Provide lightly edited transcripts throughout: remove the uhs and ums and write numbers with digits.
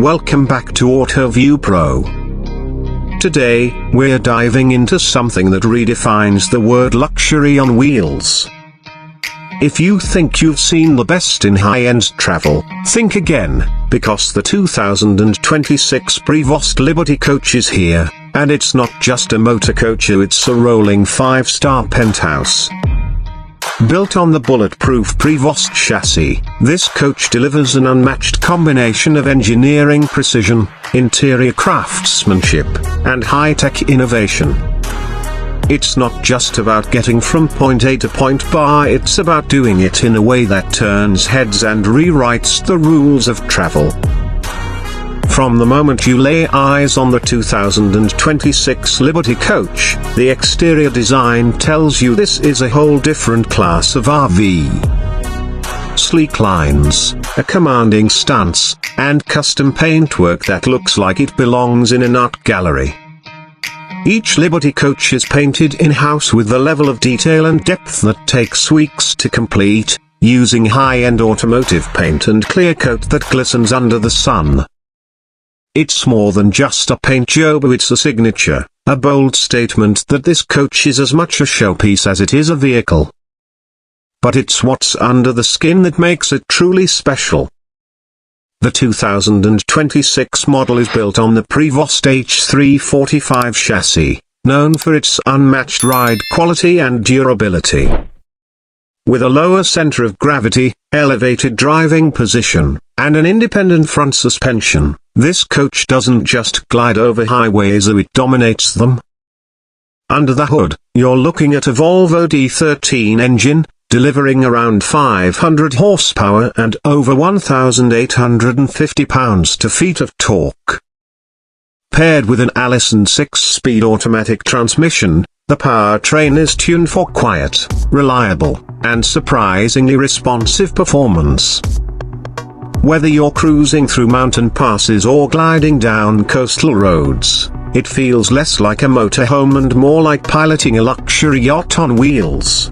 welcome back to AutoView Pro. Today, we're diving into something that redefines the word luxury on wheels. If you think you've seen the best in high-end travel, think again, because the 2026 Prevost Liberty Coach is here, and it's not just a motorcoach, it's a rolling 5-star penthouse. Built on the bulletproof Prevost chassis, this coach delivers an unmatched combination of engineering precision, interior craftsmanship, and high-tech innovation. It's not just about getting from point A to point B, it's about doing it in a way that turns heads and rewrites the rules of travel. From the moment you lay eyes on the 2026 Liberty Coach, the exterior design tells you this is a whole different class of RV. Sleek lines, a commanding stance, and custom paintwork that looks like it belongs in an art gallery. Each Liberty Coach is painted in-house with a level of detail and depth that takes weeks to complete, using high-end automotive paint and clear coat that glistens under the sun. It's more than just a paint job, it's a signature, a bold statement that this coach is as much a showpiece as it is a vehicle. But it's what's under the skin that makes it truly special. The 2026 model is built on the Prevost H345 chassis, known for its unmatched ride quality and durability. With a lower center of gravity, elevated driving position, and an independent front suspension, this coach doesn't just glide over highways, it dominates them. Under the hood, you're looking at a Volvo D13 engine, delivering around 500 horsepower and over 1,850 pounds-feet of torque. Paired with an Allison 6-speed automatic transmission, the powertrain is tuned for quiet, reliable, and surprisingly responsive performance. Whether you're cruising through mountain passes or gliding down coastal roads, it feels less like a motorhome and more like piloting a luxury yacht on wheels.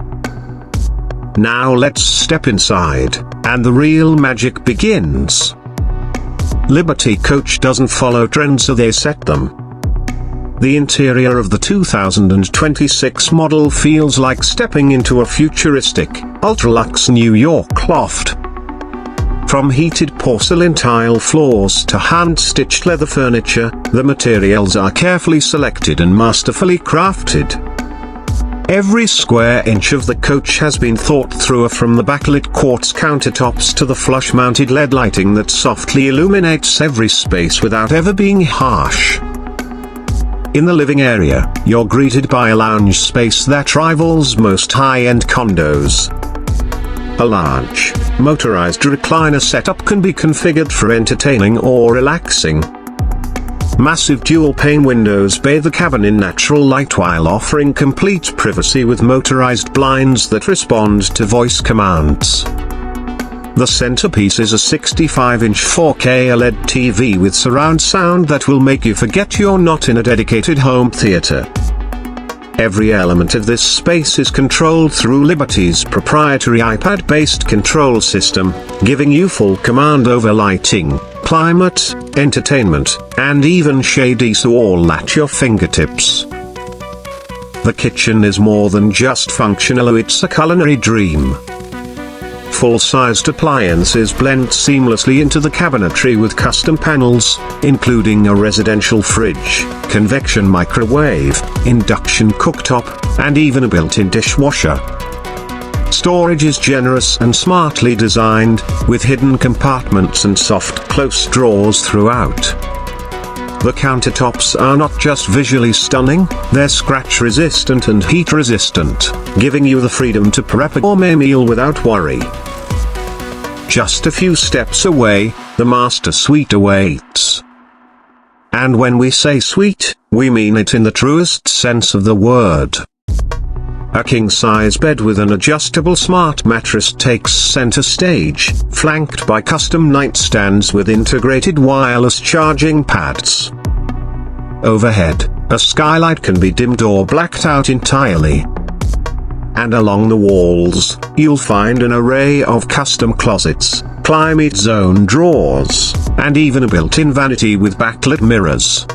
Now let's step inside, and the real magic begins. Liberty Coach doesn't follow trends, so they set them. The interior of the 2026 model feels like stepping into a futuristic, ultra-luxe New York loft. From heated porcelain tile floors to hand-stitched leather furniture, the materials are carefully selected and masterfully crafted. Every square inch of the coach has been thought through, from the backlit quartz countertops to the flush-mounted LED lighting that softly illuminates every space without ever being harsh. In the living area, you're greeted by a lounge space that rivals most high-end condos. A large, motorized recliner setup can be configured for entertaining or relaxing. Massive dual-pane windows bathe the cabin in natural light while offering complete privacy with motorized blinds that respond to voice commands. The centerpiece is a 65-inch 4K OLED TV with surround sound that will make you forget you're not in a dedicated home theater. Every element of this space is controlled through Liberty's proprietary iPad-based control system, giving you full command over lighting, climate, entertainment, and even shade, so all at your fingertips. The kitchen is more than just functional, it's a culinary dream. Full-sized appliances blend seamlessly into the cabinetry with custom panels, including a residential fridge, convection microwave, induction cooktop, and even a built-in dishwasher. Storage is generous and smartly designed, with hidden compartments and soft close drawers throughout. The countertops are not just visually stunning, they're scratch-resistant and heat-resistant, giving you the freedom to prep a gourmet meal without worry. Just a few steps away, the master suite awaits. And when we say suite, we mean it in the truest sense of the word. A king-size bed with an adjustable smart mattress takes center stage, flanked by custom nightstands with integrated wireless charging pads. Overhead, a skylight can be dimmed or blacked out entirely. And along the walls, you'll find an array of custom closets, climate zone drawers, and even a built-in vanity with backlit mirrors.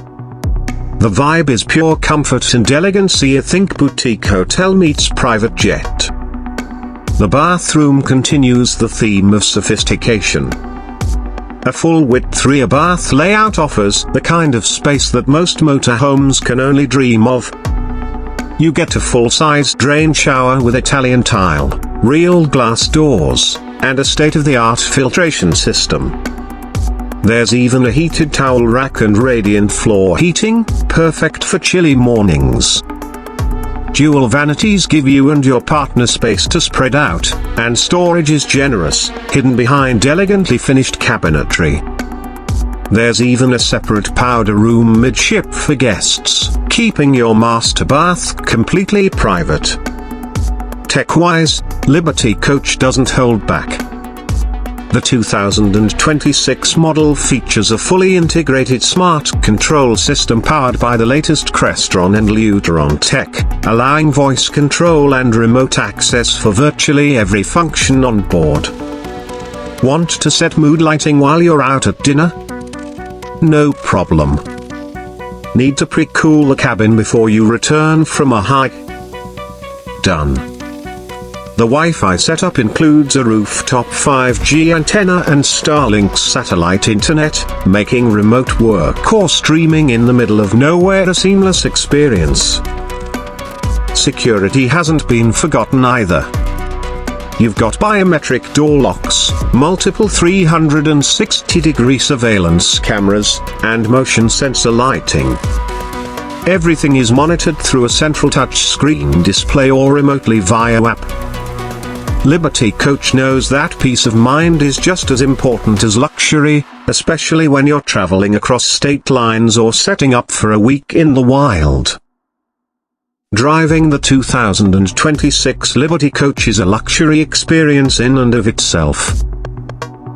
The vibe is pure comfort and elegancy. Think boutique hotel meets private jet. The bathroom continues the theme of sophistication. A full-width rear bath layout offers the kind of space that most motorhomes can only dream of. You get a full-size drain shower with Italian tile, real glass doors, and a state-of-the-art filtration system. There's even a heated towel rack and radiant floor heating, perfect for chilly mornings. Dual vanities give you and your partner space to spread out, and storage is generous, hidden behind elegantly finished cabinetry. There's even a separate powder room midship for guests, keeping your master bath completely private. Tech-wise, Liberty Coach doesn't hold back. The 2026 model features a fully integrated smart control system powered by the latest Crestron and Lutron tech, allowing voice control and remote access for virtually every function on board. Want to set mood lighting while you're out at dinner? No problem. Need to pre-cool the cabin before you return from a hike? Done. The Wi-Fi setup includes a rooftop 5G antenna and Starlink's satellite internet, making remote work or streaming in the middle of nowhere a seamless experience. Security hasn't been forgotten either. You've got biometric door locks, multiple 360-degree surveillance cameras, and motion sensor lighting. Everything is monitored through a central touchscreen display or remotely via app. Liberty Coach knows that peace of mind is just as important as luxury, especially when you're traveling across state lines or setting up for a week in the wild. Driving the 2026 Liberty Coach is a luxury experience in and of itself.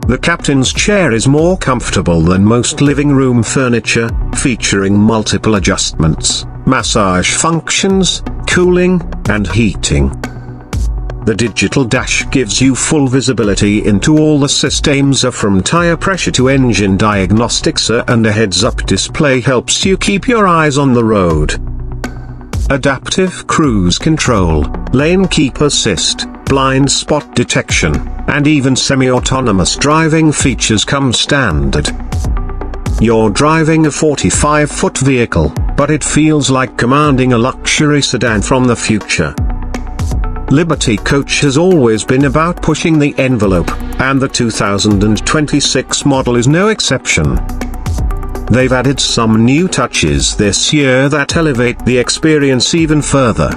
The captain's chair is more comfortable than most living room furniture, featuring multiple adjustments, massage functions, cooling, and heating. The digital dash gives you full visibility into all the systems, from tire pressure to engine diagnostics, and a heads-up display helps you keep your eyes on the road. Adaptive cruise control, lane keep assist, blind spot detection, and even semi-autonomous driving features come standard. You're driving a 45-foot vehicle, but it feels like commanding a luxury sedan from the future. Liberty Coach has always been about pushing the envelope, and the 2026 model is no exception. They've added some new touches this year that elevate the experience even further.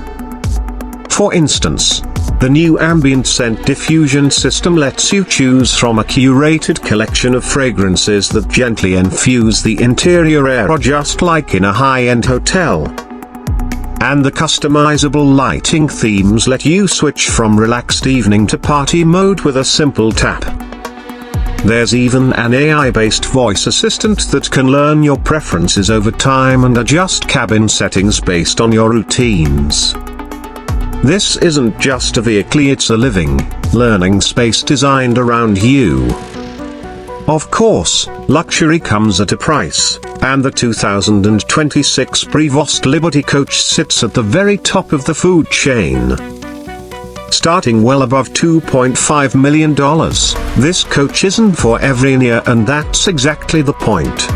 For instance, the new ambient scent diffusion system lets you choose from a curated collection of fragrances that gently infuse the interior air, just like in a high-end hotel. And the customizable lighting themes let you switch from relaxed evening to party mode with a simple tap. There's even an AI-based voice assistant that can learn your preferences over time and adjust cabin settings based on your routines. This isn't just a vehicle, it's a living, learning space designed around you. Of course, luxury comes at a price, and the 2026 Prevost Liberty Coach sits at the very top of the food chain. Starting well above $2.5 million, this coach isn't for every ear, and that's exactly the point.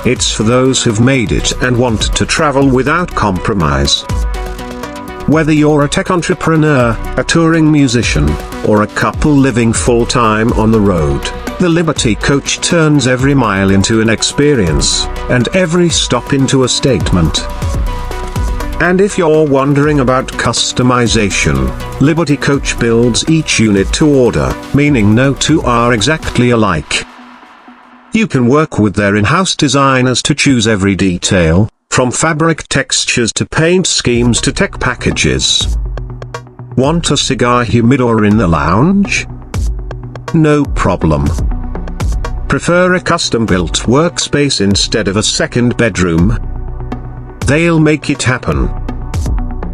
It's for those who've made it and want to travel without compromise. Whether you're a tech entrepreneur, a touring musician, or a couple living full-time on the road, the Liberty Coach turns every mile into an experience, and every stop into a statement. And if you're wondering about customization, Liberty Coach builds each unit to order, meaning no two are exactly alike. You can work with their in-house designers to choose every detail, from fabric textures to paint schemes to tech packages. Want a cigar humidor in the lounge? No problem. Prefer a custom-built workspace instead of a second bedroom? They'll make it happen.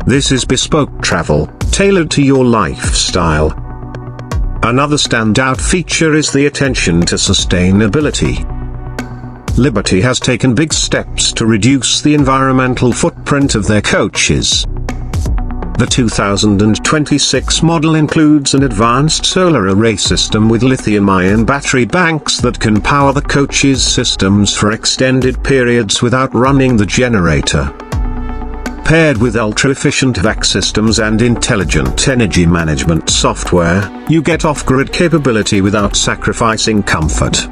This is bespoke travel, tailored to your lifestyle. Another standout feature is the attention to sustainability. Liberty has taken big steps to reduce the environmental footprint of their coaches. The 2026 model includes an advanced solar array system with lithium-ion battery banks that can power the coach's systems for extended periods without running the generator. Paired with ultra-efficient vac systems and intelligent energy management software, you get off-grid capability without sacrificing comfort.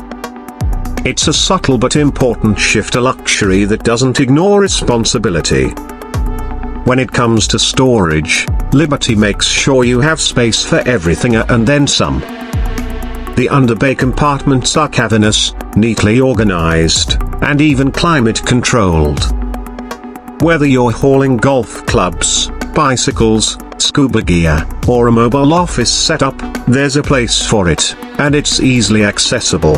It's a subtle but important shift to luxury that doesn't ignore responsibility. When it comes to storage, Liberty makes sure you have space for everything and then some. The underbay compartments are cavernous, neatly organized, and even climate-controlled. Whether you're hauling golf clubs, bicycles, scuba gear, or a mobile office setup, there's a place for it, and it's easily accessible.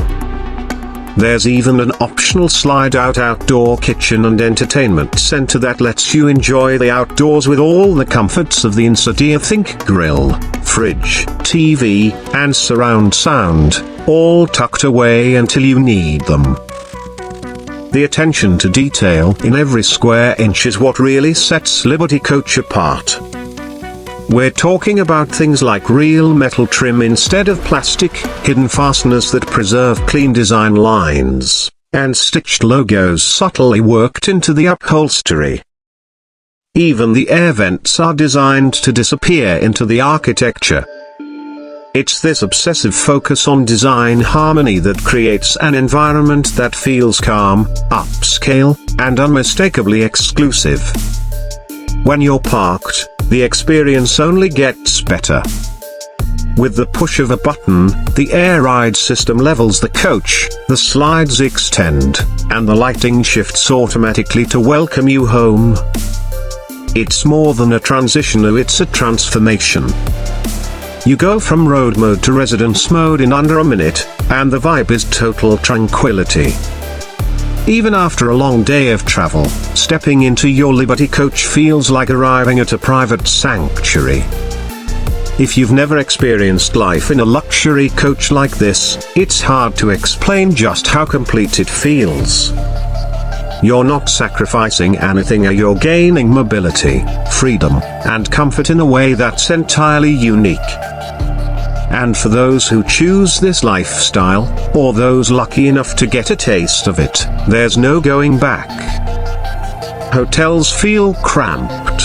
There's even an optional slide-out outdoor kitchen and entertainment center that lets you enjoy the outdoors with all the comforts of the inside. Think grill, fridge, TV, and surround sound, all tucked away until you need them. The attention to detail in every square inch is what really sets Liberty Coach apart. We're talking about things like real metal trim instead of plastic, hidden fasteners that preserve clean design lines, and stitched logos subtly worked into the upholstery. Even the air vents are designed to disappear into the architecture. It's this obsessive focus on design harmony that creates an environment that feels calm, upscale, and unmistakably exclusive. When you're parked, the experience only gets better. With the push of a button, the air ride system levels the coach, the slides extend, and the lighting shifts automatically to welcome you home. It's more than a transition, it's a transformation. You go from road mode to residence mode in under a minute, and the vibe is total tranquility. Even after a long day of travel, stepping into your Liberty Coach feels like arriving at a private sanctuary. If you've never experienced life in a luxury coach like this, it's hard to explain just how complete it feels. You're not sacrificing anything, you're gaining mobility, freedom, and comfort in a way that's entirely unique. And for those who choose this lifestyle, or those lucky enough to get a taste of it, there's no going back. Hotels feel cramped.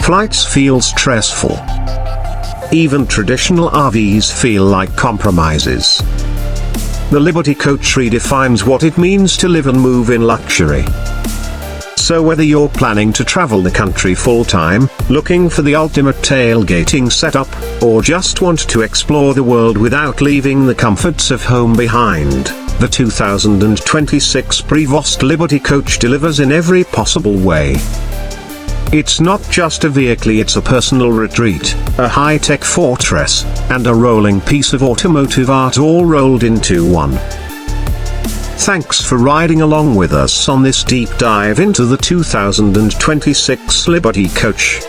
Flights feel stressful. Even traditional RVs feel like compromises. The Liberty Coach redefines what it means to live and move in luxury. So whether you're planning to travel the country full-time, looking for the ultimate tailgating setup, or just want to explore the world without leaving the comforts of home behind, the 2026 Prevost Liberty Coach delivers in every possible way. It's not just a vehicle, it's a personal retreat, a high-tech fortress, and a rolling piece of automotive art all rolled into one. Thanks for riding along with us on this deep dive into the 2026 Liberty Coach.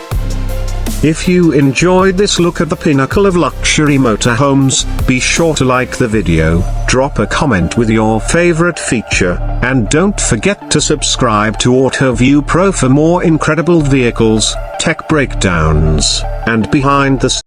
If you enjoyed this look at the pinnacle of luxury motorhomes, be sure to like the video, drop a comment with your favorite feature, and don't forget to subscribe to AutoView Pro for more incredible vehicles, tech breakdowns, and behind the